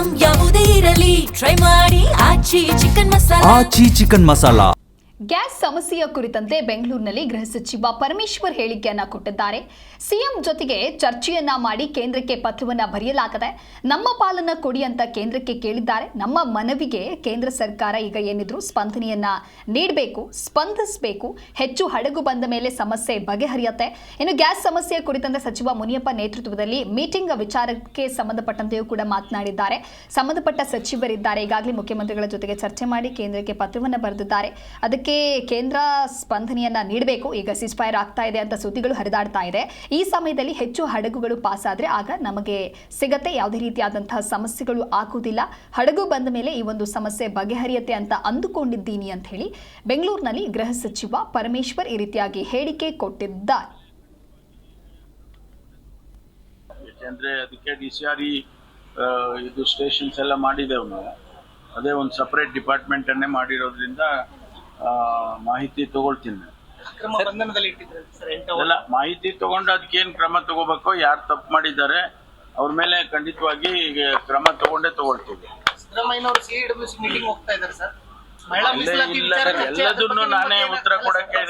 Item ಯಾವುದೇ ಇರಲಿ try ಮಾಡಿ ಆಚಿ ಚಿಕನ್ ಮಸಾಲಾ. ಗ್ಯಾಸ್ ಸಮಸ್ಯೆಯ ಕುರಿತಂತೆ ಬೆಂಗಳೂರಿನಲ್ಲಿ ಗೃಹ ಸಚಿವ ಪರಮೇಶ್ವರ್ ಹೇಳಿಕೆಯನ್ನ ಕೊಟ್ಟಿದ್ದಾರೆ. ಸಿಎಂ ಜೊತೆಗೆ ಚರ್ಚೆಯನ್ನ ಮಾಡಿ ಕೇಂದ್ರಕ್ಕೆ ಪತ್ರವನ್ನ ಬರೆಯಲಾಗಿದೆ. ನಮ್ಮ ಪಾಲನ್ನ ಕೊಡಿ ಅಂತ ಕೇಂದ್ರಕ್ಕೆ ಕೇಳಿದ್ದಾರೆ. ನಮ್ಮ ಮನವಿಗೆ ಕೇಂದ್ರ ಸರ್ಕಾರ ಈಗ ಏನಿದ್ರು ಸ್ಪಂದನೆಯನ್ನ ನೀಡಬೇಕು, ಸ್ಪಂದಿಸಬೇಕು. ಹೆಚ್ಚು ಹಡಗು ಬಂದ ಮೇಲೆ ಸಮಸ್ಯೆ ಬಗೆಹರಿಯುತ್ತೆ. ಇನ್ನು ಗ್ಯಾಸ್ ಸಮಸ್ಯೆಯ ಕುರಿತಂತೆ ಸಚಿವ ಮುನಿಯಪ್ಪ ನೇತೃತ್ವದಲ್ಲಿ ಮೀಟಿಂಗ್ ವಿಚಾರಕ್ಕೆ ಸಂಬಂಧಪಟ್ಟಂತೆಯೂ ಕೂಡ ಮಾತನಾಡಿದ್ದಾರೆ. ಸಂಬಂಧಪಟ್ಟ ಸಚಿವರಿದ್ದಾರೆ, ಈಗಾಗಲೇ ಮುಖ್ಯಮಂತ್ರಿಗಳ ಜೊತೆಗೆ ಚರ್ಚೆ ಮಾಡಿ ಕೇಂದ್ರಕ್ಕೆ ಪತ್ರವನ್ನ ಬರೆದಿದ್ದಾರೆ. ಅದಕ್ಕೆ ಕೇಂದ್ರ ಸ್ಪಂದನೆಯನ್ನ ನೀಡಬೇಕು. ಈಗ ಸಿಸ್ಫೈರ್ ಆಗ್ತಾ ಇದೆ ಅಂತ ಸುದ್ದಿಗಳು ಹರಿದಾಡ್ತಾ ಇದೆ. ಈ ಸಮಯದಲ್ಲಿ ಹೆಚ್ಚು ಹಡಗುಗಳು ಪಾಸ್ ಆದ್ರೆ ಆಗ ನಮಗೆ ಸಿಗತ್ತೆ, ಯಾವುದೇ ರೀತಿಯಾದಂತಹ ಸಮಸ್ಯೆಗಳು ಆಗುವುದಿಲ್ಲ. ಹಡಗು ಬಂದ ಮೇಲೆ ಈ ಒಂದು ಸಮಸ್ಯೆ ಬಗೆಹರಿಯುತ್ತೆ ಅಂತ ಅಂದುಕೊಂಡಿದ್ದೀನಿ ಅಂತ ಹೇಳಿ ಬೆಂಗಳೂರಿನಲ್ಲಿ ಗೃಹ ಸಚಿವ ಪರಮೇಶ್ವರ್ ಈ ರೀತಿಯಾಗಿ ಹೇಳಿಕೆ ಕೊಟ್ಟಿದ್ದಾರೆ. ಯಾಕೆಂದ್ರೆ ಅದಕ್ಕೆ ಡಿಸಿಆರ್ಇ ಇದು ಸ್ಟೇಷನ್ಸ್ ಎಲ್ಲ ಮಾಡಿದ್ದೇವೆ ನಾವು. ಅದೇ ಒಂದು ಸಪರೇಟ್ ಡಿಪಾರ್ಟ್ಮೆಂಟ್ ಅನ್ನೇ ಮಾಡಿರೋದ್ರಿಂದ ಮಾಹಿತಿ ತಗೊಳ್ತೀನಿ. ಅಲ್ಲ, ಮಾಹಿತಿ ತಗೊಂಡು ಅದಕ್ಕೇನು ಕ್ರಮ ತಗೋಬೇಕೋ, ಯಾರು ತಪ್ಪು ಮಾಡಿದ್ದಾರೆ ಅವ್ರ ಮೇಲೆ ಖಂಡಿತವಾಗಿ ಕ್ರಮ ತಗೊಂಡೇ ತಗೊಳ್ತೀವಿ. ಎಲ್ಲದನ್ನು ನಾನೇ ಉತ್ತರ ಕೊಡಕ್ಕೆ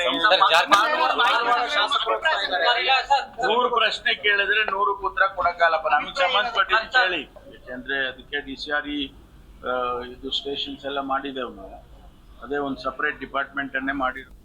100 ಪ್ರಶ್ನೆ ಕೇಳಿದ್ರೆ 100ಕ್ಕೆ ಉತ್ತರ ಕೊಡಕ್ಕಾಗಲ್ಲಪ್ಪ. ನಮಗೆ ಸಂಬಂಧಪಟ್ಟಿದ್ದು ಕೇಳಿ. ಯಾಕೆಂದ್ರೆ ಅದಕ್ಕೆ ಡಿಸಿಆರ್ಇ ಇದು ಸ್ಟೇಷನ್ಸ್ ಎಲ್ಲ ಮಾಡಿದ್ದೇವೆ ನಾವು. ಅದೇ ಒಂದು ಸಪರೇಟ್ ಡಿಪಾರ್ಟ್ಮೆಂಟ್ ಅನ್ನೇ ಮಾಡಿರೋದು.